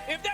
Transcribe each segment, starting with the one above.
If they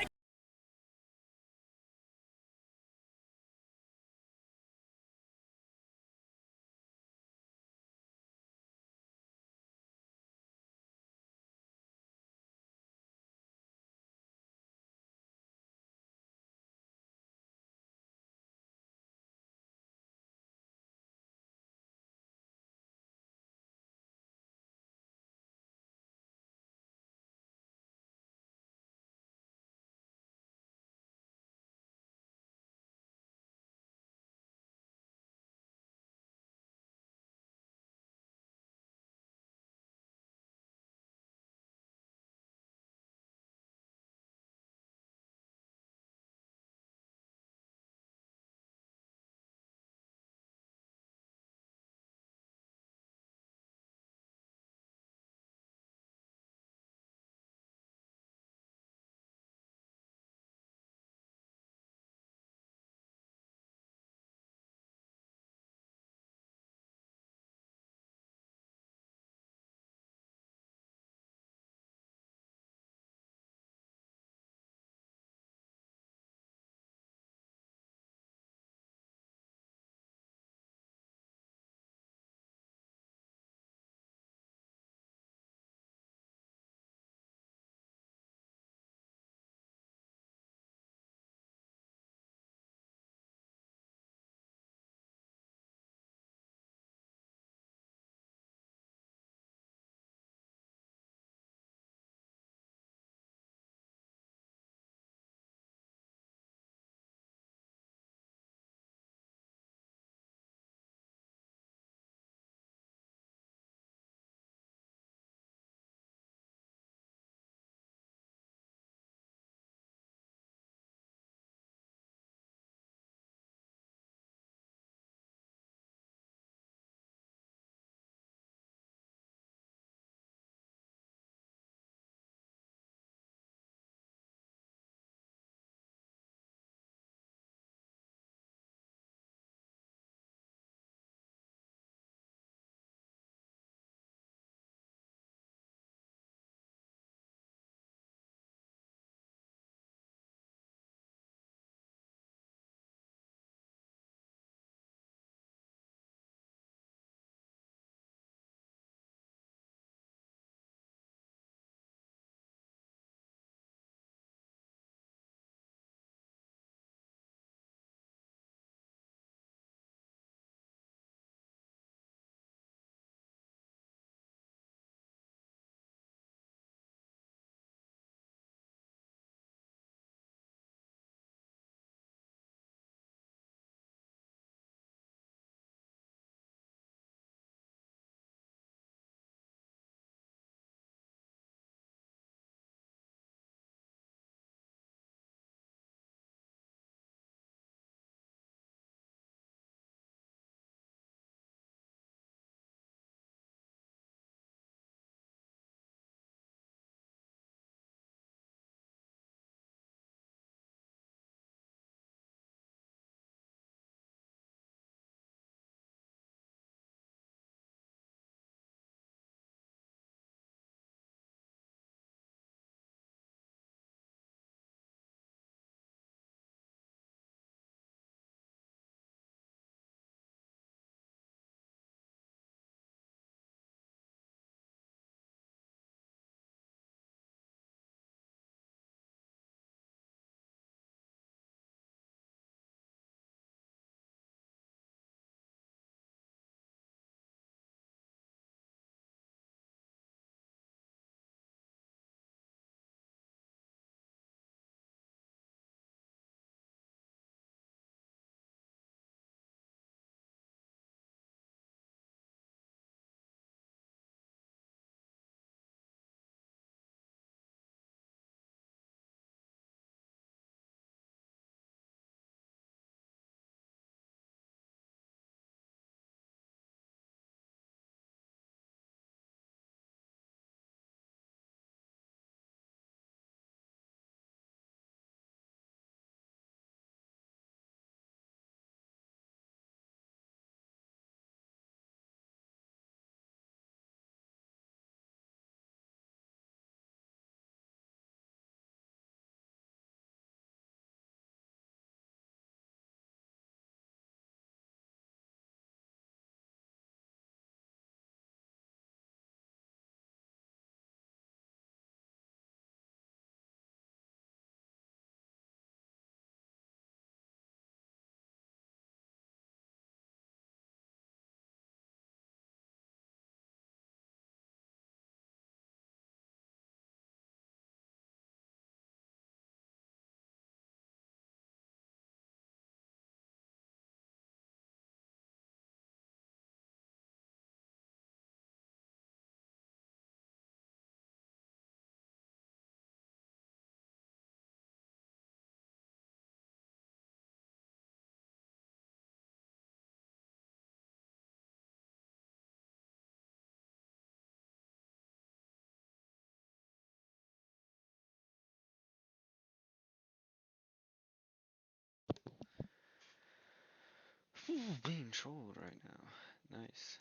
Being trolled right now. Nice.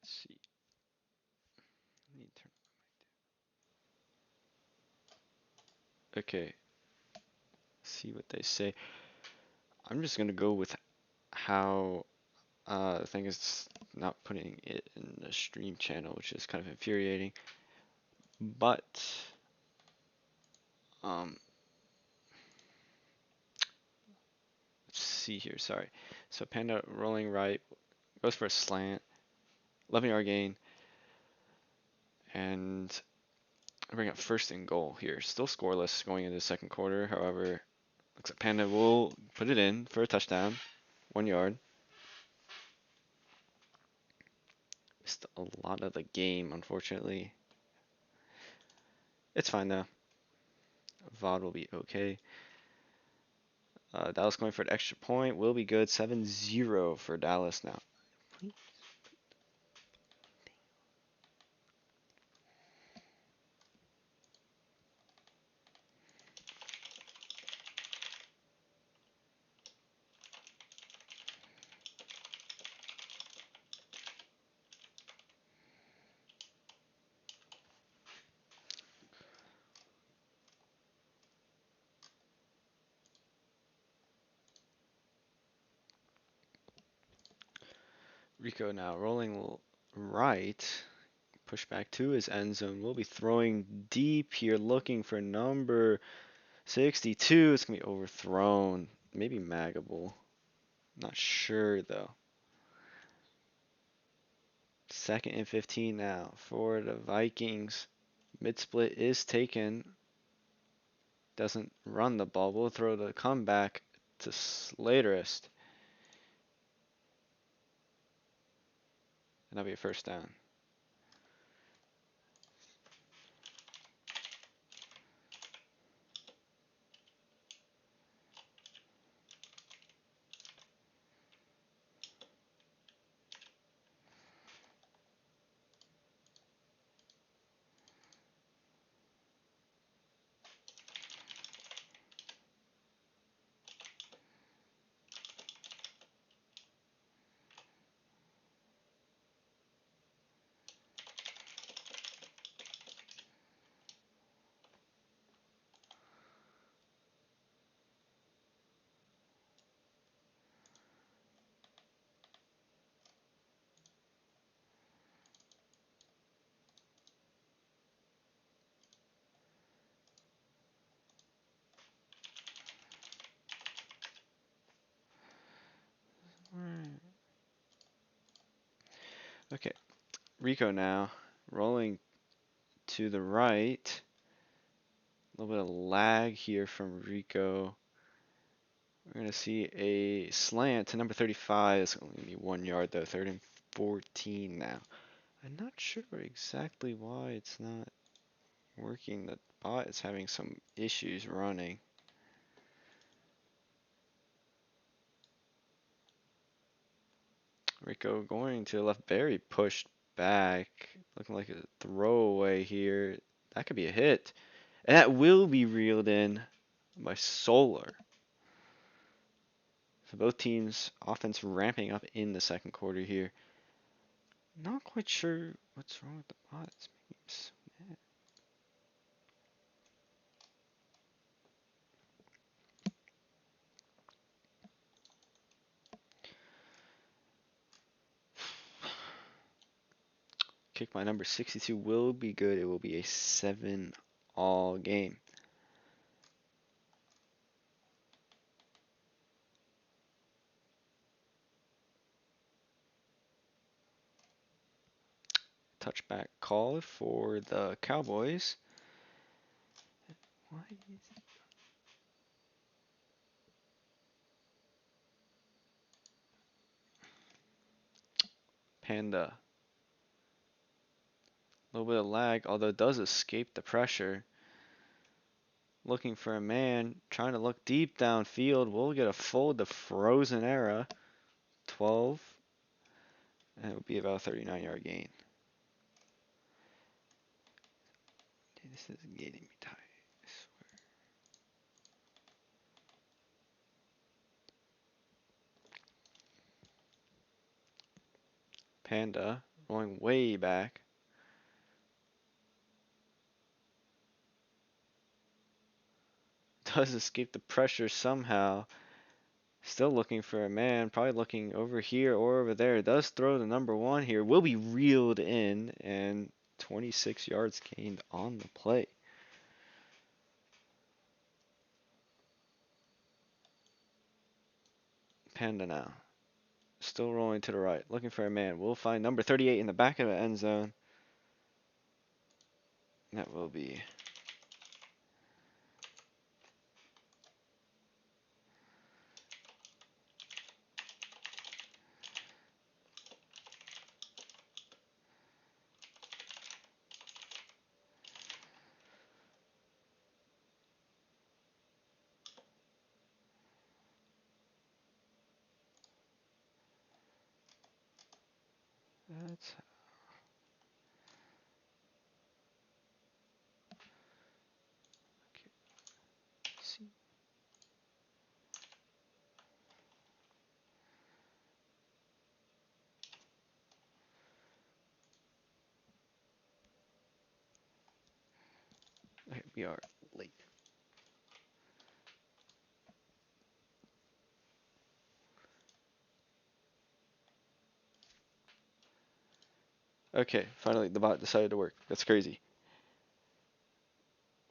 Let's see. Need to turn. Okay. See what they say. I'm just gonna go with how the thing is not putting it in the stream channel, which is kind of infuriating. But um, let's see here. Sorry. So Panda rolling right goes for a slant, 11-yard gain, and bring up first and goal here. Still scoreless going into the second quarter. However, looks like Panda will put it in for a touchdown, 1 yard. Missed a lot of the game, unfortunately. It's fine though. VOD will be okay. Dallas going for an extra point. Will be good. 7-0 for Dallas now. Rico now rolling right. Push back to his end zone. We'll be throwing deep here, looking for number 62. It's going to be overthrown. Maybe Magable. Not sure, though. 2nd and 15 now for the Vikings. Mid-split is taken. Doesn't run the ball. We'll throw the comeback to Slaterist. And that'll be a first down. Okay, Rico now rolling to the right. A little bit of lag here from Rico. We're going to see a slant to number 35. It's going to be 1 yard though. 3rd and 14 now. I'm not sure exactly why it's not working. The bot is having some issues running. Rico going to the left, very pushed back. Looking like a throwaway here. That could be a hit. And that will be reeled in by Solar. So both teams offense ramping up in the second quarter here. Not quite sure what's wrong with the bot. It's making me so mad. Kick by number 62 will be good. It will be a 7-all game. Touchback call for the Cowboys. Why is Panda? A little bit of lag, although it does escape the pressure. Looking for a man, trying to look deep downfield. We'll get a full the frozen era. 12, and it will be about a 39-yard gain. This is getting me tired. I swear. Panda going way back. Does escape the pressure somehow. Still looking for a man, probably looking over here or over there. Does throw the number 1 here. Will be reeled in, and 26 yards gained on the play. Panda now. Still rolling to the right. Looking for a man. We'll find number 38 in the back of the end zone. That will be that's okay. See. Okay, we are late. Okay, finally the bot decided to work. That's crazy.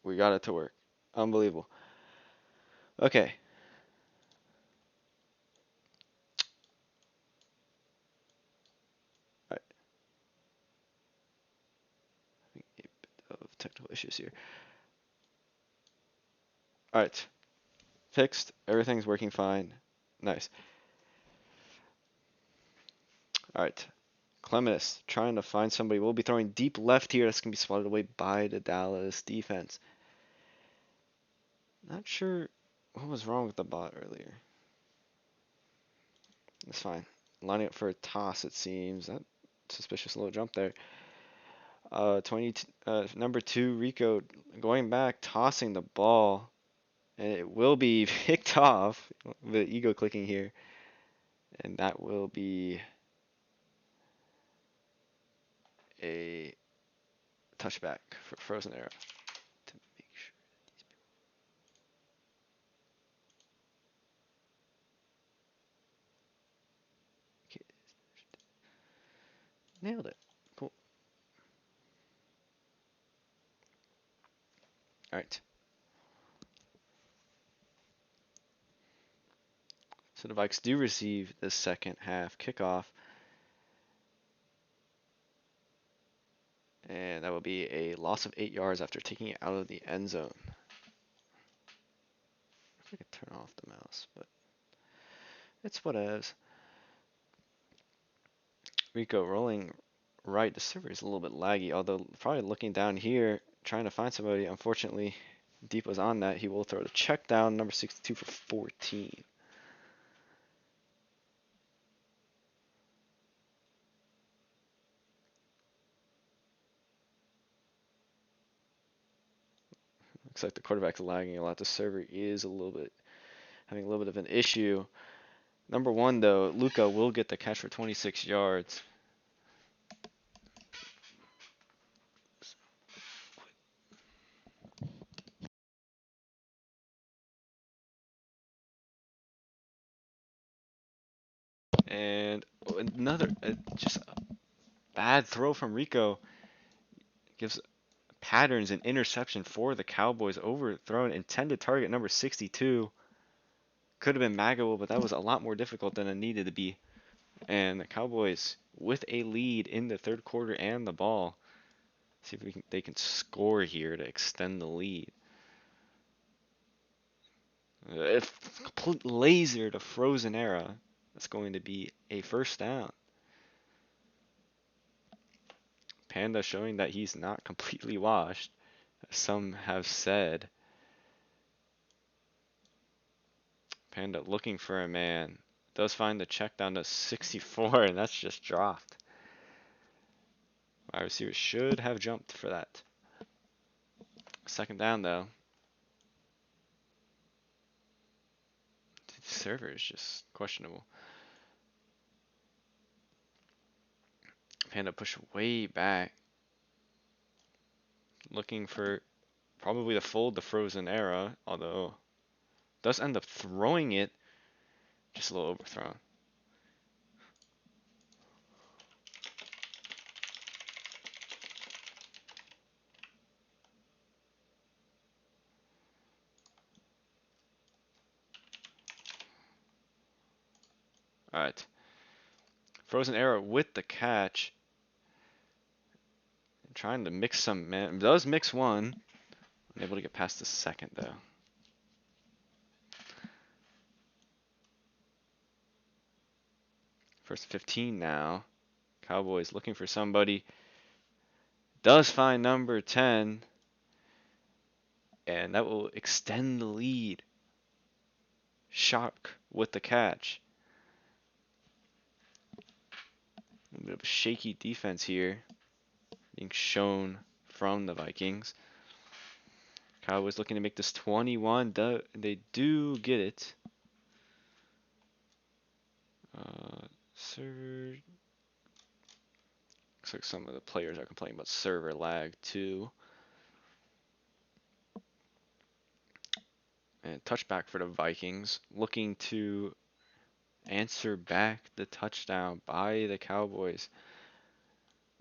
We got it to work. Unbelievable. Okay. Alright. A bit of technical issues here. Alright. Fixed. Everything's working fine. Nice. Alright. Clemens trying to find somebody. We'll be throwing deep left here. That's going to be swatted away by the Dallas defense. Not sure what was wrong with the bot earlier. That's fine. Lining up for a toss, it seems. That suspicious little jump there. 20, number 2, Rico going back, tossing the ball. And it will be picked off. The ego clicking here. And that will be a touchback for Frozen Arrow. To make sure that okay. Nailed it. Cool. Alright. So the Vikes do receive the second half kickoff. And that will be a loss of 8 yards after taking it out of the end zone. I could turn off the mouse, but it's whatevs. Rico rolling right. The server is a little bit laggy, although probably looking down here, trying to find somebody. Unfortunately, Deep was on that. He will throw the check down, number 62 for 14. Looks like the quarterback's lagging a lot. The server is having a little bit of an issue. Number 1, though, Luca will get the catch for 26 yards. And another, just Bad throw from Rico. Gives Patterns an interception for the Cowboys. Overthrown. Intended target number 62. Could have been Magable, but that was a lot more difficult than it needed to be. And the Cowboys with a lead in the third quarter and the ball. See if they can score here to extend the lead. Complete laser to Frozen Era. That's going to be a first down. Panda showing that he's not completely washed, as some have said. Panda looking for a man. Does find the check down to 64, and that's just dropped. Wide receiver should have jumped for that. Second down, though. The server is just questionable. Panda push way back. Looking for probably to fold the Frozen Era, although does end up throwing it. Just a little overthrown. Alright. Frozen Era with the catch. Trying to mix some man. Does mix one. Unable to get past the second, though. First 15 now. Cowboys looking for somebody. Does find number 10. And that will extend the lead. Shock with the catch. A bit of a shaky defense here. Being shown from the Vikings. Cowboys looking to make this 21. They do get it. Server. Looks like some of the players are complaining about server lag too. And touchback for the Vikings. Looking to answer back the touchdown by the Cowboys.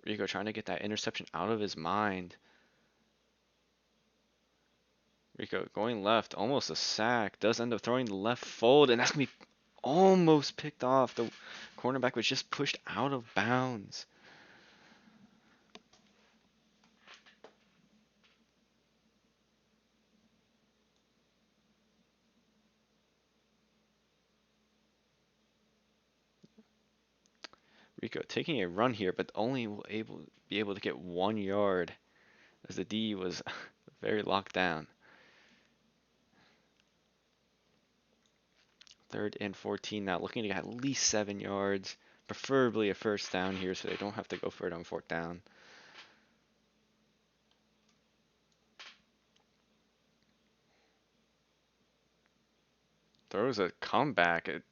Rico trying to get that interception out of his mind. Rico going left, almost a sack. Does end up throwing the left fold, and that's going to be almost picked off. The cornerback was just pushed out of bounds. Rico taking a run here, but only will be able to get 1 yard as the D was very locked down. 3rd and 14 now, looking to get at least 7 yards, preferably a first down here so they don't have to go for it on 4th down. Throws a comeback. It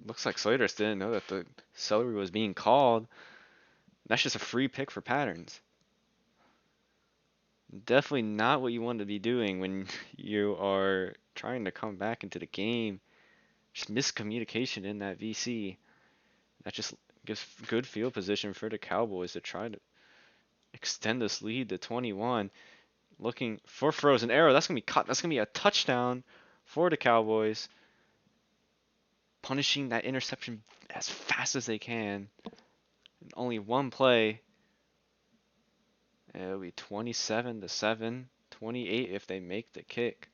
looks like Slater's didn't know that the celery was being called. That's just a free pick for Patterns. Definitely not what you want to be doing when you are trying to come back into the game. Just miscommunication in that VC. That just gives good field position for the Cowboys to try to extend this lead to 21. Looking for Frozen Arrow. That's going to be caught. That's going to be a touchdown for the Cowboys. Punishing that interception as fast as they can. In only one play. It'll be 27-7, 28 if they make the kick.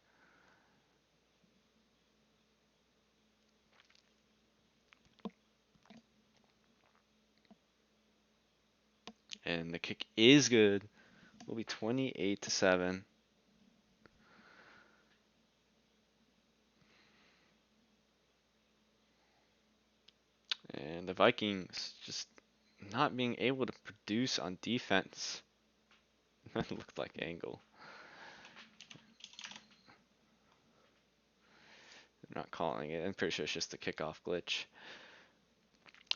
And the kick is good. It'll be 28-7. And the Vikings just not being able to produce on defense. That looked like angle. They're not calling it. I'm pretty sure it's just a kickoff glitch.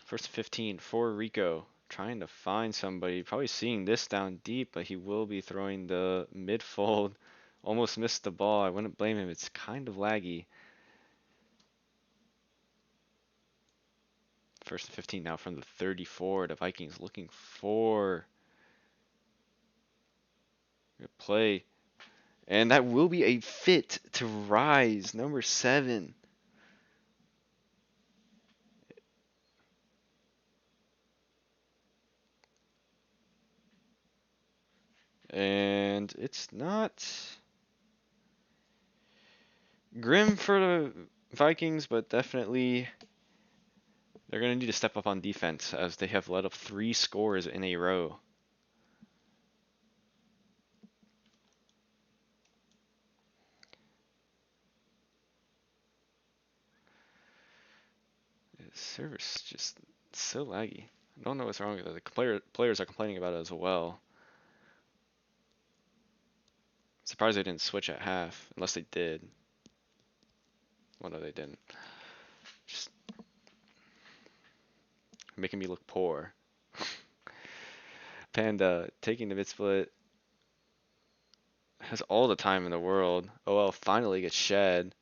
First 15 for Rico. Trying to find somebody. Probably seeing this down deep, but he will be throwing the mid-fold. Almost missed the ball. I wouldn't blame him. It's kind of laggy. First and 15 now from the 34. The Vikings looking for a play. And that will be a fit to rise, number 7. And it's not grim for the Vikings, but definitely they're going to need to step up on defense as they have let up 3 scores in a row. The server's just so laggy. I don't know what's wrong with it. The players are complaining about it as well. Surprised they didn't switch at half, unless they did. Well, no, they didn't. Just making me look poor. Panda taking the mid split. Has all the time in the world. OL finally gets shed.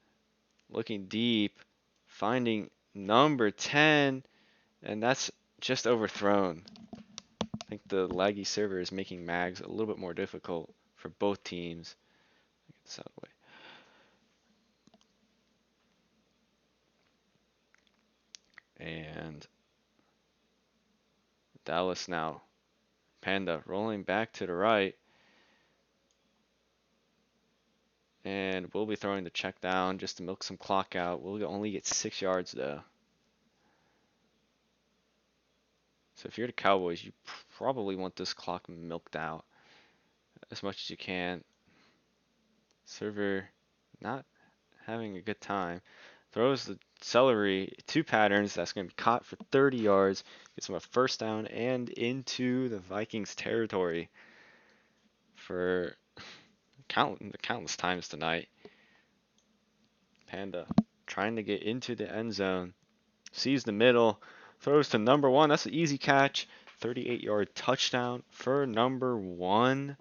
Looking deep. Finding number 10. And that's just overthrown. I think the laggy server is making mags a little bit more difficult for both teams. Get this out of the way. And Dallas now. Panda rolling back to the right. And we'll be throwing the check down just to milk some clock out. We'll only get 6 yards though. So if you're the Cowboys, you probably want this clock milked out as much as you can. Server not having a good time. Throws the celery 2 patterns. That's going to be caught for 30 yards. Gets him a first down and into the Vikings territory for countless times tonight. Panda trying to get into the end zone. Sees the middle. Throws to number 1. That's an easy catch. 38-yard touchdown for number 1.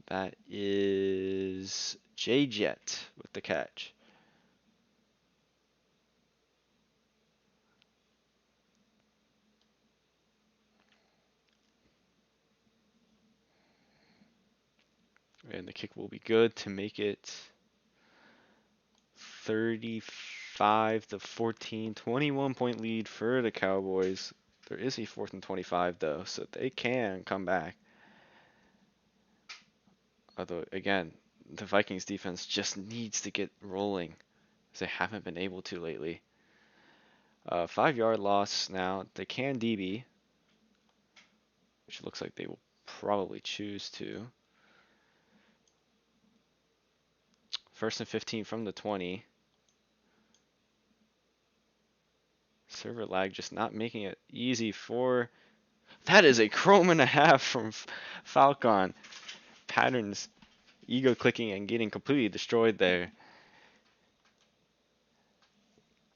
That is J-Jet with the catch. And the kick will be good to make it 35-14, 21-point lead for the Cowboys. There is a 4th and 25 though, so they can come back. Although again, the Vikings defense just needs to get rolling, as they haven't been able to lately. 5-yard loss now. They can DB, which looks like they will probably choose to. 1st and 15 from the 20. Server lag just not making it easy for... That is a chrome and a half from Falcon. Patterns, ego clicking and getting completely destroyed there.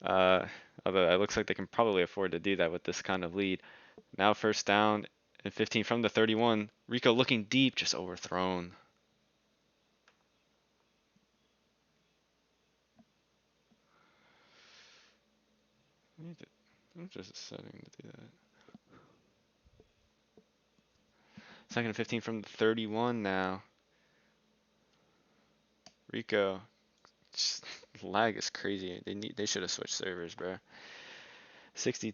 Although it looks like they can probably afford to do that with this kind of lead. Now first down and 15 from the 31. Rico looking deep, just overthrown. I'm just setting to do that. 2nd and 15 from the 31 now. Rico, just, lag is crazy. They should have switched servers, bro. 60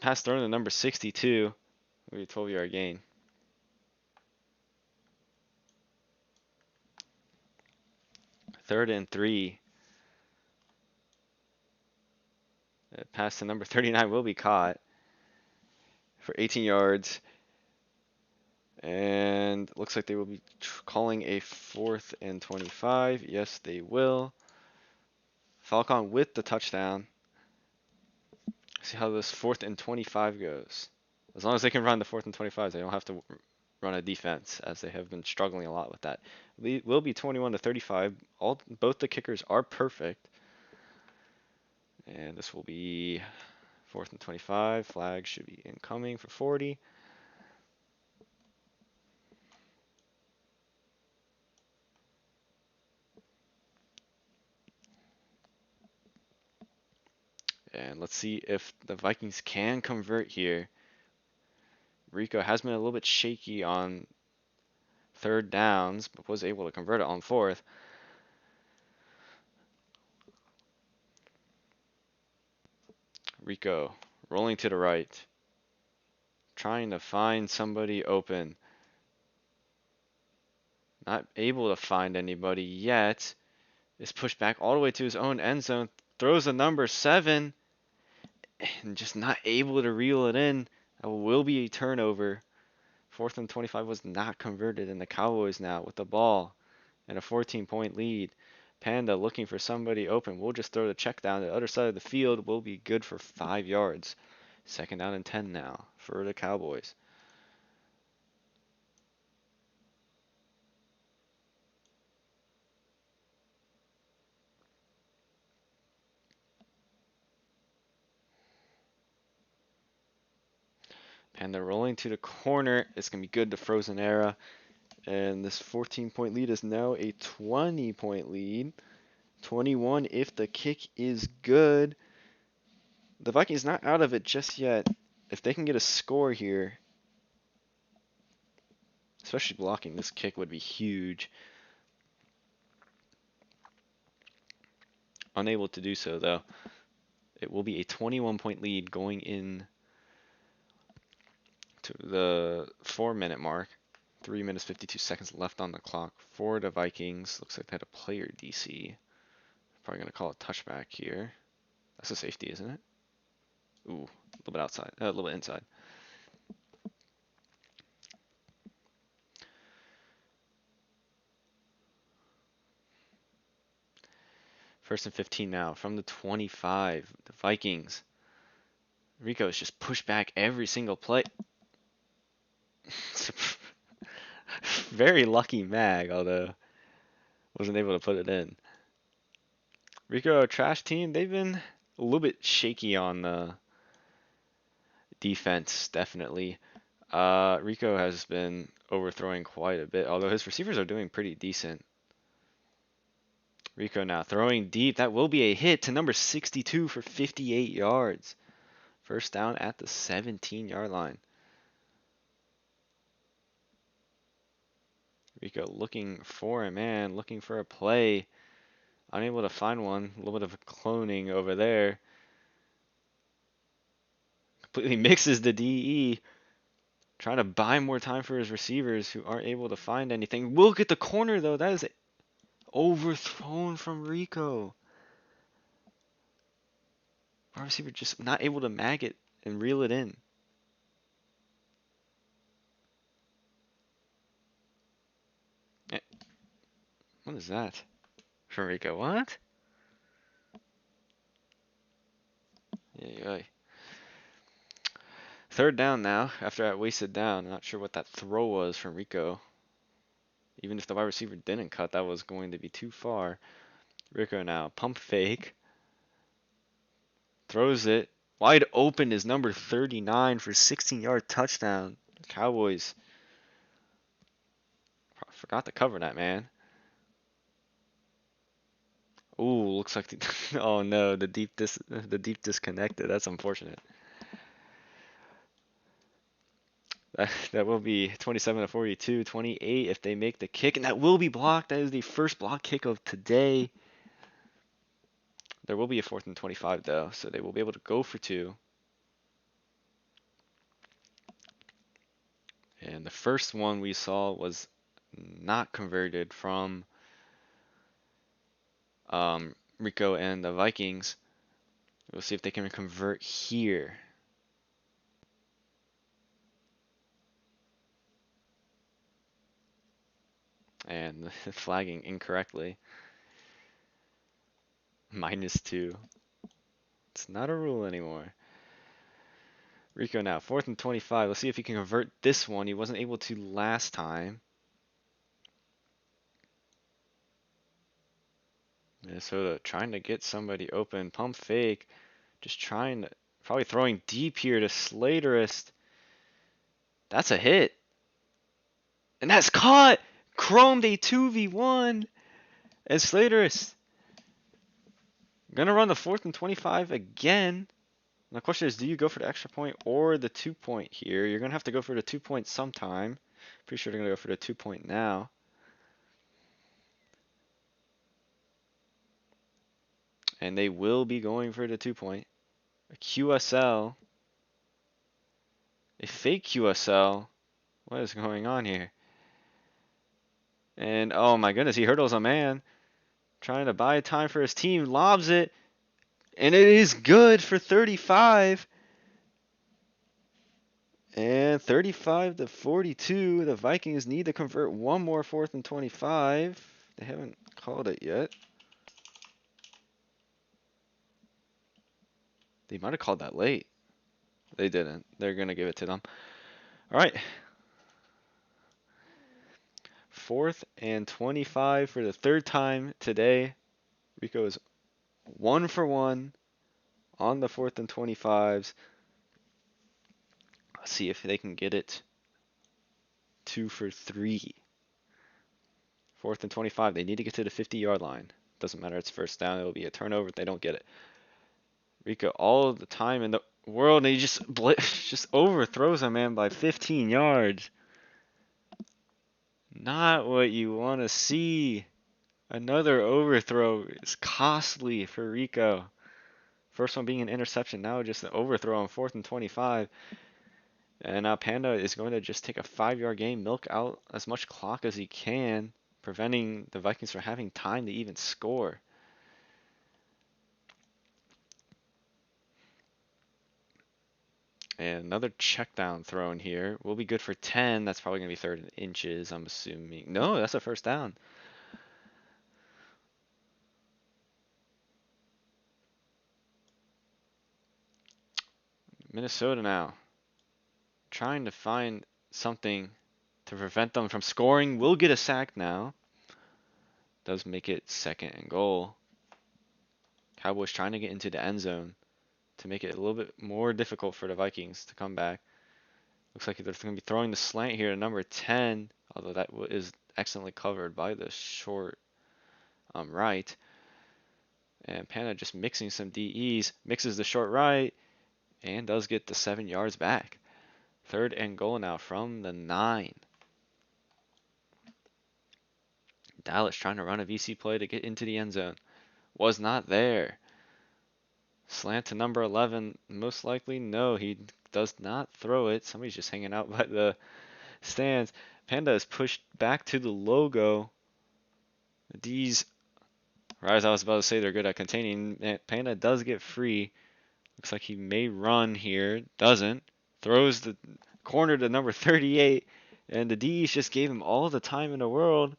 pass thrown to number 62. Maybe a 12-yard gain. Third and 3. Pass to number 39 will be caught for 18 yards. And looks like they will be calling a 4th and 25. Yes, they will. Falcon with the touchdown. See how this 4th and 25 goes. As long as they can run the 4th and 25, they don't have to run a defense, as they have been struggling a lot with that. It will be 21-35. Both the kickers are perfect. And this will be 4th and 25. Flag should be incoming for 40. And let's see if the Vikings can convert here. Rico has been a little bit shaky on third downs, but was able to convert it on fourth. Rico rolling to the right, trying to find somebody open. Not able to find anybody yet. Is pushed back all the way to his own end zone. Throws a number 7. And just not able to reel it in. That will be a turnover. 4th and 25 was not converted, and the Cowboys now with the ball and a 14-point lead. Panda looking for somebody open. We'll just throw the check down the other side of the field. Will be good for 5 yards. 2nd down and 10 now for the Cowboys. Panda rolling to the corner. It's going to be good to Frozen Era. And this 14-point lead is now a 20-point lead. 21 if the kick is good. The Vikings not out of it just yet. If they can get a score here, especially blocking this kick would be huge. Unable to do so though. It will be a 21-point lead going in to the 4-minute mark. 3 minutes 52 seconds left on the clock for the Vikings. Looks like they had a player DC. Probably going to call a touchback here. That's a safety, isn't it? Ooh, a little bit outside, a little bit inside. First and 15 now from the 25. The Vikings. Rico is just pushed back every single play. Very lucky mag, although wasn't able to put it in. Rico, trash team, they've been a little bit shaky on the defense, definitely. Rico has been overthrowing quite a bit, although his receivers are doing pretty decent. Rico now throwing deep. That will be a hit to number 62 for 58 yards. First down at the 17-yard line. Rico looking for a man, looking for a play. Unable to find one. A little bit of cloning over there. Completely mixes the DE. Trying to buy more time for his receivers who aren't able to find anything. Will get the corner though. That is overthrown from Rico. Our receiver just not able to mag it and reel it in. What is that? From Rico, what? Yeah. Third down now, after that wasted down. Not sure what that throw was from Rico. Even if the wide receiver didn't cut, that was going to be too far. Rico now, pump fake. Throws it. Wide open is number 39 for 16-yard touchdown. Cowboys. Forgot to cover that, man. Ooh, looks like oh no, the deep disconnected. That's unfortunate. That will be 27 to 42, 28 if they make the kick, and that will be blocked. That is the first block kick of today. There will be a 4th and 25 though, so they will be able to go for 2. And the first one we saw was not converted from Rico and the Vikings. We'll see if they can convert here. And flagging incorrectly. -2. It's not a rule anymore. Rico now, 4th and 25. Let's see if he can convert this one. He wasn't able to last time. Minnesota trying to get somebody open. Pump fake. Just trying to, probably throwing deep here to Slaterist. That's a hit. And that's caught! Chromed a 2v1. And Slaterist Gonna run the 4th and 25 again. The question is, do you go for the extra point or the 2-point here? You're gonna have to go for the 2-point sometime. Pretty sure they're gonna go for the 2-point now. And they will be going for the 2-point. A QSL. A fake QSL. What is going on here? And oh my goodness, he hurdles a man. Trying to buy time for his team. Lobs it. And it is good for 35. And 35 to 42. The Vikings need to convert one more 4th and 25. They haven't called it yet. They might have called that late. They didn't. They're going to give it to them. All right. 4th and 25 for the 3rd time today. Rico is 1 for 1 on the 4th and 25s. Let's see if they can get it 2 for 3. 4th and 25. They need to get to the 50-yard line. Doesn't matter. It's first down. It'll be a turnover if they don't get it. Rico all the time in the world, and he just overthrows a man by 15 yards. Not what you want to see. Another overthrow is costly for Rico. First one being an interception, now just an overthrow on 4th and 25. And now Panda is going to just take a 5-yard gain, milk out as much clock as he can, preventing the Vikings from having time to even score. And another check down thrown here. Will be good for 10. That's probably going to be 3rd and inches, I'm assuming. No, that's a first down. Minnesota now. Trying to find something to prevent them from scoring. Will get a sack now. Does make it 2nd and goal. Cowboys trying to get into the end zone to make it a little bit more difficult for the Vikings to come back. Looks like they're going to be throwing the slant here to number 10, although that is excellently covered by the short right. And Panda just mixing some DEs, mixes the short right, and does get the 7 yards back. 3rd and goal now from the 9. Dallas trying to run a VC play to get into the end zone. Was not there. Slant to number 11, most likely no, he does not throw it. Somebody's just hanging out by the stands. Panda is pushed back to the logo. These, or as I was about to say, they're good at containing. Panda does get free. Looks like he may run here. Doesn't. Throws the corner to number 38. And the D's just gave him all the time in the world.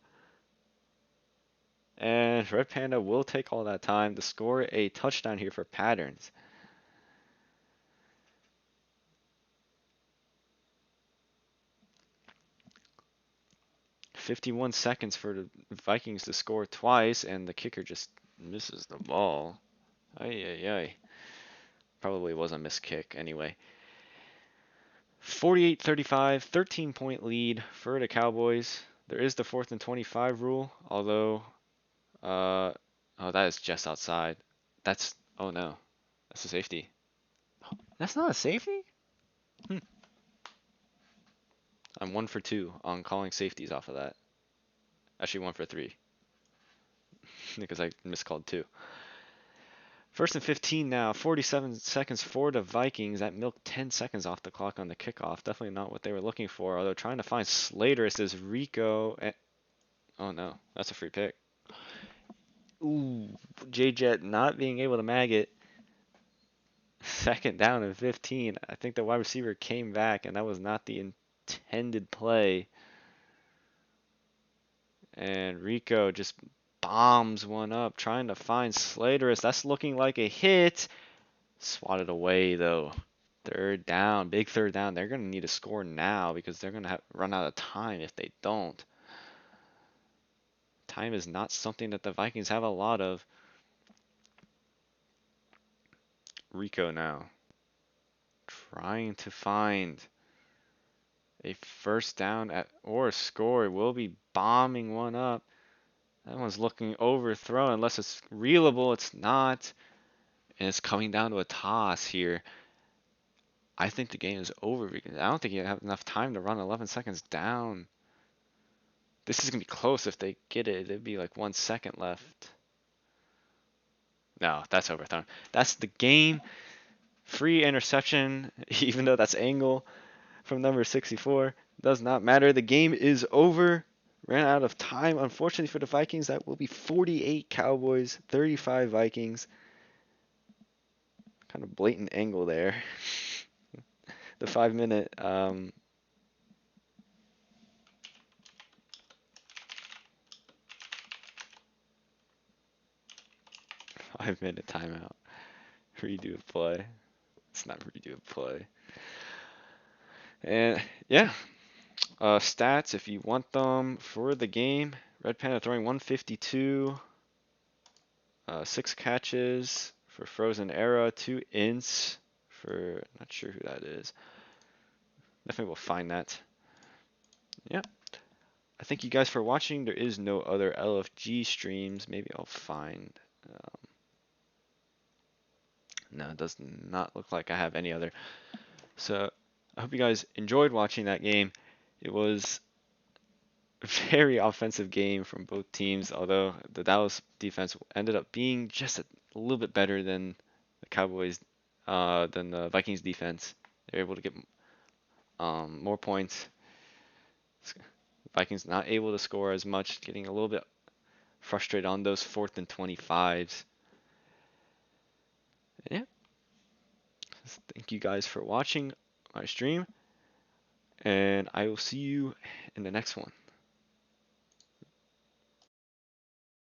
And Red Panda will take all that time to score a touchdown here for Patterns. "51 seconds for the Vikings to score twice, and the kicker just misses the ball. Ay, ay, ay. Probably was a missed kick anyway. 48-35, 13-point lead for the Cowboys. There is the 4th and 25 rule, although, oh, that is just outside. That's, oh no, that's a safety. That's not a safety? I'm 1 for 2 on calling safeties off of that. Actually 1 for 3. Because I miscalled 2. 1st and 15 now. 47 seconds for the Vikings. That milked 10 seconds off the clock on the kickoff. Definitely not what they were looking for. Although trying to find Slater, it says Rico. Oh no, that's a free pick. Ooh, J-Jet not being able to mag it. 2nd down and 15. I think the wide receiver came back, and that was not the intended play. And Rico just bombs one up, trying to find Slaterus. That's looking like a hit. Swatted away, though. 3rd down, big 3rd down. They're going to need to score now because they're going to run out of time if they don't. Time is not something that the Vikings have a lot of. Rico now. Trying to find a 1st down or a score. Will be bombing one up. That one's looking overthrown unless it's reelable. It's not. and it's coming down to a toss here. I think the game is over because I don't think you have enough time to run 11 seconds down. This is going to be close if they get it. It'd be like 1 second left. No, that's overthrown. That's the game. Free interception, even though that's angle from number 64. Does not matter. The game is over. Ran out of time. Unfortunately for the Vikings, that will be 48 Cowboys, 35 Vikings. Kind of blatant angle there. The 5-minute 5-minute timeout. Redo a play. It's not redo a play. And yeah, stats if you want them for the game. Red Panda throwing 152, 6 catches for Frozen Era, 2 ints for, not sure who that is. Definitely will find that. Yeah. I thank you guys for watching. There is no other LFG streams. Maybe I'll find. No, it does not look like I have any other. So I hope you guys enjoyed watching that game. It was a very offensive game from both teams, although the Dallas defense ended up being just a little bit better than the Cowboys, than the Vikings defense. They were able to get more points. Vikings not able to score as much, getting a little bit frustrated on those 4th and 25s. Yeah. Thank you guys for watching my stream, and I will see you in the next one.